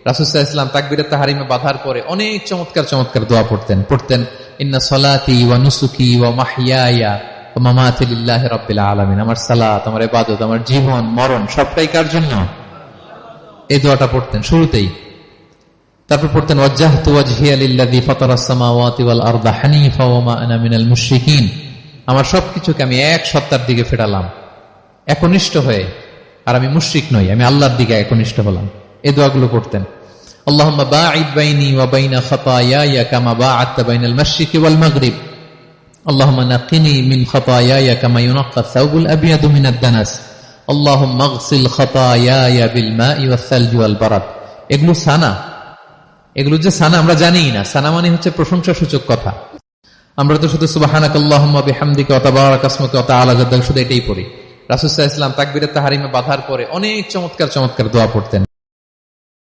রাসূল সাল্লাল্লাহু আলাইহি ওয়াসাল্লাম তাকবীরাত তাহরিমে বাঁধার পরে অনেক চমৎকার চমৎকার দোয়া পড়তেন ইন্না সলাতি ওয়া নুসুকি ওয়া মাহইয়ায়া ওয়া মামাতি লিল্লাহি রাব্বিল আলামিন। আমার সালাত, আমার ইবাদত, আমার জীবন মরণ সবটাই কার জন্য? এই দোয়াটা পড়তেন শুরুতেই। তারপর পড়তেন ওয়াজ্জাহতু ওয়াজহিয়া লিল্লাযী ফাতারাস সামাওয়াতি ওয়াল আরদা হানিফা ওয়া মা আনা মিনাল মুশরিকিন। আমার সবকিছুকে আমি এক সত্তার দিকে ফেরালাম একনিষ্ঠ হয়ে, আর আমি মুশরিক নই, আমি আল্লাহর দিকে একনিষ্ঠ হলাম। এই দোয়াগুলো পড়তেন। আল্লাহুম্মা বাঈদ বাইনি ওয়া বাইনা খাতায়ায়া কামা বা'আদতা বাইনাল মাশরিকি ওয়াল মাগরিব। আল্লাহুম্মা নাক্কিনি মিন খাতায়ায়া কামা ইউনাক্কা আস-সাওবুল আবয়াদু মিনাদ দানাস। আল্লাহুম্মা ইগসিল খাতায়ায়া বিল মাই ওয়াস সালজি ওয়াল বারাদ। এগুলো সানা, এগুলো যে সানা আমরা জানিই না। সানা মানে হচ্ছে প্রশংসা সূচক কথা। আমরা তো শুধু সুবহানাকাল্লাহুম্মা বিহামদিকা ওয়া তাবারাকা ইসমুকা ওয়া তাআলা জাদ্দুকা শুধু এটাই পড়ি। রাসূল সাল্লাল্লাহু আলাইহি ওয়াসাল্লাম তাকবীরাত তাহরিমে বাঁধার পরে অনেক চমৎকার চমৎকার দোয়া পড়তেন।